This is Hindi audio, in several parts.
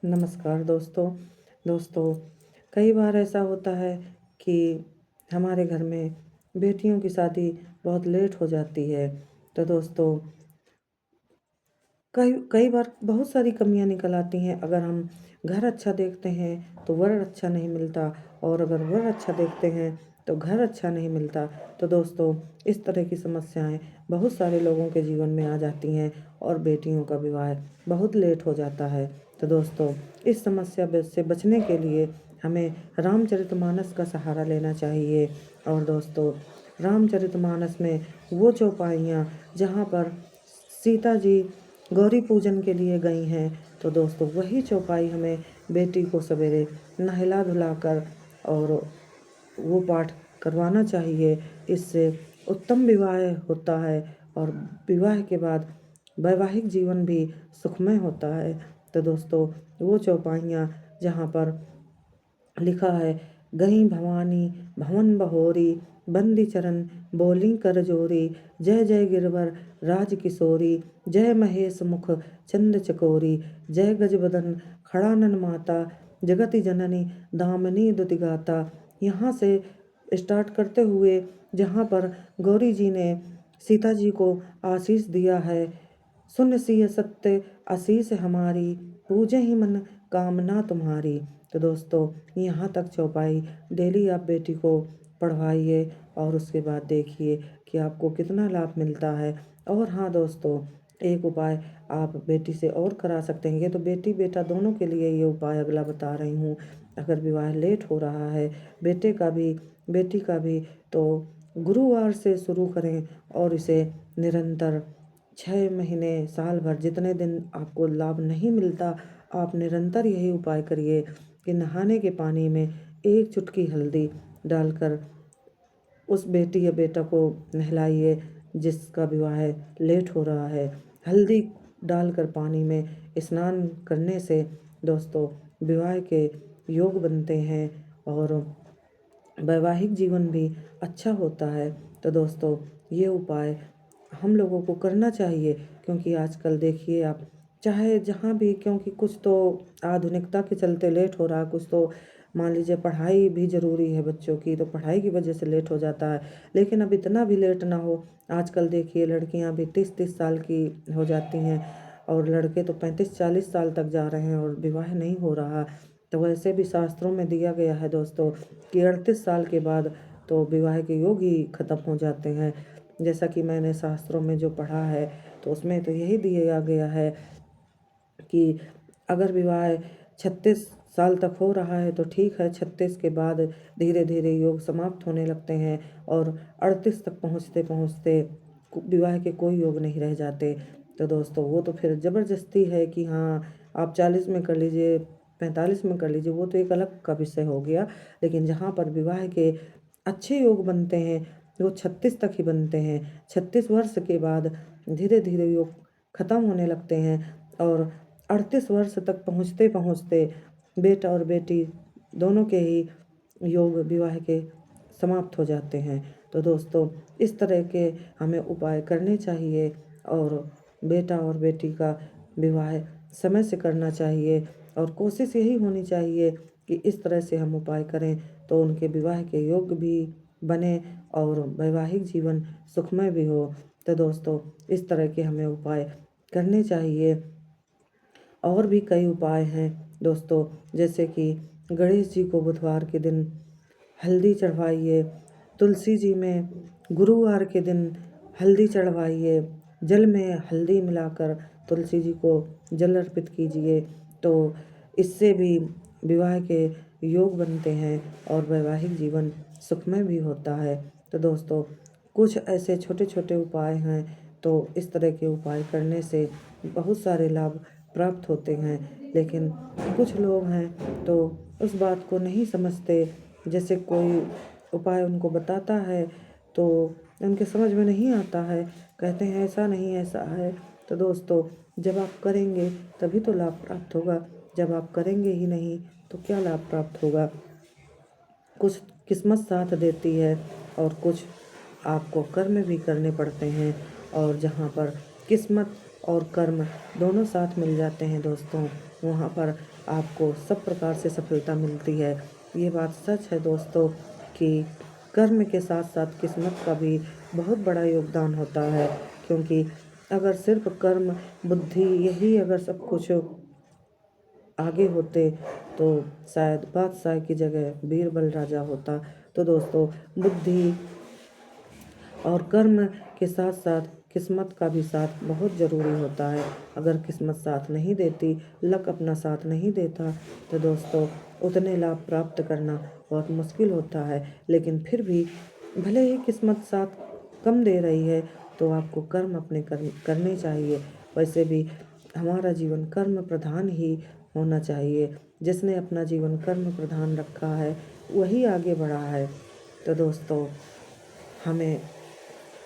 नमस्कार दोस्तों। कई बार ऐसा होता है कि हमारे घर में बेटियों की शादी बहुत लेट हो जाती है। तो दोस्तों, कई कई बार बहुत सारी कमियां निकल आती हैं। अगर हम घर अच्छा देखते हैं तो वर अच्छा नहीं मिलता, और अगर वर अच्छा देखते हैं तो घर अच्छा नहीं मिलता। तो दोस्तों, इस तरह की समस्याएं बहुत सारे लोगों के जीवन में आ जाती हैं और बेटियों का विवाह बहुत लेट हो जाता है। तो दोस्तों, इस समस्या से बचने के लिए हमें रामचरितमानस का सहारा लेना चाहिए। और दोस्तों, रामचरितमानस में वो चौपाइयाँ जहाँ पर सीता जी गौरी पूजन के लिए गई हैं, तो दोस्तों वही चौपाई हमें बेटी को सवेरे नहला धुलाकर और वो पाठ करवाना चाहिए। इससे उत्तम विवाह होता है और विवाह के बाद वैवाहिक जीवन भी सुखमय होता है। तो दोस्तों, वो चौपाइयाँ जहाँ पर लिखा है, गई भवानी भवन बहोरी, बंदी चरण बोली कर जोरी, जय जय गिरवर राज किशोरी, जय महेश मुख चंद चकोरी, जय गजबदन खड़ानन माता, जगति जननी दामिनी दुतिगाता। यहाँ से स्टार्ट करते हुए जहाँ पर गौरी जी ने सीता जी को आशीष दिया है, सुन सिय सत्य आशीष हमारी, पूजे ही मन कामना तुम्हारी। तो दोस्तों, यहाँ तक चौपाई डेली आप बेटी को पढ़वाइए और उसके बाद देखिए कि आपको कितना लाभ मिलता है। और हाँ दोस्तों, एक उपाय आप बेटी से और करा सकते हैं। ये तो बेटी बेटा दोनों के लिए ये उपाय अगला बता रही हूँ। अगर विवाह लेट हो रहा है, बेटे का भी बेटी का भी, तो गुरुवार से शुरू करें और इसे निरंतर 6 महीने साल भर जितने दिन आपको लाभ नहीं मिलता, आप निरंतर यही उपाय करिए कि नहाने के पानी में 1 चुटकी हल्दी डालकर उस बेटी या बेटा को नहलाइए जिसका विवाह लेट हो रहा है। हल्दी डालकर पानी में स्नान करने से दोस्तों विवाह के योग बनते हैं और वैवाहिक जीवन भी अच्छा होता है। तो दोस्तों, ये उपाय हम लोगों को करना चाहिए, क्योंकि आजकल देखिए आप, चाहे जहाँ भी, क्योंकि कुछ तो आधुनिकता के चलते लेट हो रहा है, कुछ तो मान लीजिए पढ़ाई भी ज़रूरी है बच्चों की, तो पढ़ाई की वजह से लेट हो जाता है। लेकिन अब इतना भी लेट ना हो। आजकल देखिए लड़कियां भी 30-30 साल की हो जाती हैं और लड़के तो 35-40 साल तक जा रहे हैं और विवाह नहीं हो रहा। तो वैसे भी शास्त्रों में दिया गया है दोस्तों कि 38 साल के बाद तो विवाह के योग ही खत्म हो जाते हैं। जैसा कि मैंने शास्त्रों में जो पढ़ा है, तो उसमें तो यही दिया गया है कि अगर विवाह 36 साल तक हो रहा है तो ठीक है, 36 के बाद धीरे धीरे योग समाप्त होने लगते हैं और 38 तक पहुँचते पहुँचते विवाह के कोई योग नहीं रह जाते। तो दोस्तों, वो तो फिर ज़बरदस्ती है कि हाँ आप 40 में कर लीजिए, 45 में कर लीजिए, वो तो एक अलग का विषय हो गया। लेकिन जहाँ पर विवाह के अच्छे योग बनते हैं वो 36 तक ही बनते हैं। 36 वर्ष के बाद धीरे धीरे योग खत्म होने लगते हैं और 38 वर्ष तक पहुँचते पहुँचते बेटा और बेटी दोनों के ही योग विवाह के समाप्त हो जाते हैं। तो दोस्तों, इस तरह के हमें उपाय करने चाहिए और बेटा और बेटी का विवाह समय से करना चाहिए। और कोशिश यही होनी चाहिए कि इस तरह से हम उपाय करें तो उनके विवाह के योग भी बने और वैवाहिक जीवन सुखमय भी हो। तो दोस्तों, इस तरह के हमें उपाय करने चाहिए। और भी कई उपाय हैं दोस्तों, जैसे कि गणेश जी को बुधवार के दिन हल्दी चढ़वाइए, तुलसी जी में गुरुवार के दिन हल्दी चढ़वाइए, जल में हल्दी मिलाकर तुलसी जी को जल अर्पित कीजिए। तो इससे भी विवाह के योग बनते हैं और वैवाहिक जीवन सुखमय भी होता है। तो दोस्तों, कुछ ऐसे छोटे छोटे उपाय हैं, तो इस तरह के उपाय करने से बहुत सारे लाभ प्राप्त होते हैं। लेकिन कुछ लोग हैं तो उस बात को नहीं समझते। जैसे कोई उपाय उनको बताता है तो उनके समझ में नहीं आता है, कहते हैं ऐसा नहीं ऐसा है। तो दोस्तों, जब आप करेंगे तभी तो लाभ प्राप्त होगा, जब आप करेंगे ही नहीं तो क्या लाभ प्राप्त होगा। कुछ किस्मत साथ देती है और कुछ आपको कर्म भी करने पड़ते हैं। और जहाँ पर किस्मत और कर्म दोनों साथ मिल जाते हैं दोस्तों, वहाँ पर आपको सब प्रकार से सफलता मिलती है। ये बात सच है दोस्तों कि कर्म के साथ साथ किस्मत का भी बहुत बड़ा योगदान होता है, क्योंकि अगर सिर्फ कर्म, बुद्धि यही अगर सब कुछ आगे होते तो शायद बादशाह की जगह बीरबल राजा होता। तो दोस्तों, बुद्धि और कर्म के साथ साथ किस्मत का भी साथ बहुत ज़रूरी होता है। अगर किस्मत साथ नहीं देती, लक अपना साथ नहीं देता, तो दोस्तों उतने लाभ प्राप्त करना बहुत मुश्किल होता है। लेकिन फिर भी भले ही किस्मत साथ कम दे रही है, तो आपको कर्म अपने करने चाहिए। वैसे भी हमारा जीवन कर्म प्रधान ही होना चाहिए। जिसने अपना जीवन कर्म प्रधान रखा है वही आगे बढ़ा है। तो दोस्तों, हमें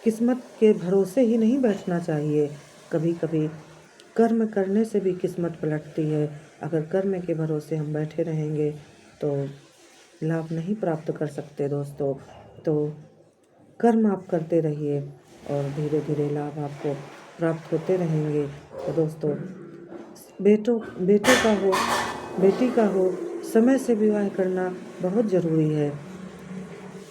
किस्मत के भरोसे ही नहीं बैठना चाहिए। कभी कभी कर्म करने से भी किस्मत पलटती है। अगर कर्म के भरोसे हम बैठे रहेंगे तो लाभ नहीं प्राप्त कर सकते दोस्तों। तो कर्म आप करते रहिए और धीरे धीरे लाभ आपको प्राप्त होते रहेंगे। तो दोस्तों, बेटे का हो, बेटी का हो, समय से विवाह करना बहुत ज़रूरी है।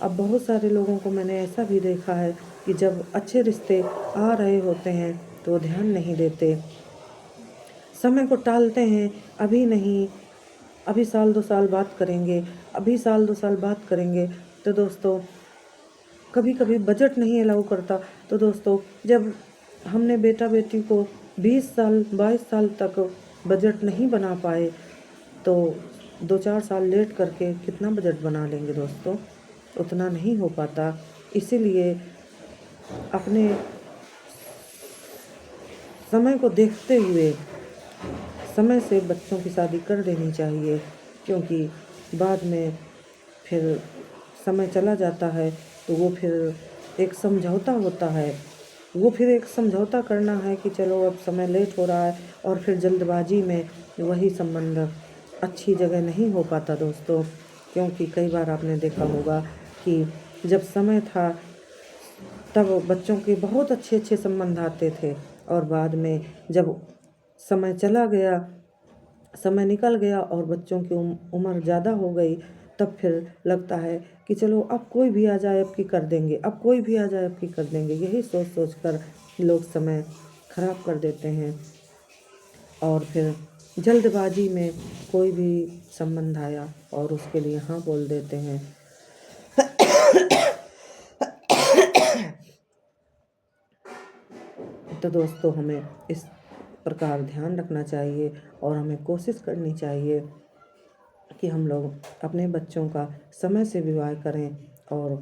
अब बहुत सारे लोगों को मैंने ऐसा भी देखा है कि जब अच्छे रिश्ते आ रहे होते हैं तो ध्यान नहीं देते, समय को टालते हैं। अभी नहीं, अभी साल 2 साल बात करेंगे, अभी साल 2 साल बात करेंगे। तो दोस्तों, कभी कभी बजट नहीं अलाउ करता। तो दोस्तों, जब हमने बेटा बेटी को 20 साल 22 साल तक बजट नहीं बना पाए, तो 2-4 साल लेट करके कितना बजट बना लेंगे दोस्तों? उतना नहीं हो पाता। इसीलिए अपने समय को देखते हुए समय से बच्चों की शादी कर देनी चाहिए, क्योंकि बाद में फिर समय चला जाता है तो वो फिर एक समझौता होता है। वो फिर एक समझौता करना है कि चलो अब समय लेट हो रहा है, और फिर जल्दबाजी में वही संबंध अच्छी जगह नहीं हो पाता दोस्तों। क्योंकि कई बार आपने देखा होगा कि जब समय था तब बच्चों के बहुत अच्छे अच्छे संबंध आते थे, और बाद में जब समय चला गया, समय निकल गया और बच्चों की उम्र ज़्यादा हो गई, तब फिर लगता है कि चलो अब कोई भी आ जाए अब की कर देंगे, अब कोई भी आ जाए अब की कर देंगे। यही सोच सोच कर लोग समय खराब कर देते हैं, और फिर जल्दबाजी में कोई भी संबंध आया और उसके लिए हाँ बोल देते हैं। तो दोस्तों, हमें इस प्रकार ध्यान रखना चाहिए और हमें कोशिश करनी चाहिए कि हम लोग अपने बच्चों का समय से विवाह करें, और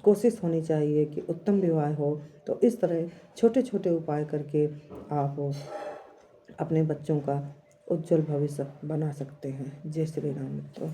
कोशिश होनी चाहिए कि उत्तम विवाह हो। तो इस तरह छोटे छोटे उपाय करके आप अपने बच्चों का उज्जवल भविष्य बना सकते हैं। जय श्री राम मित्रों।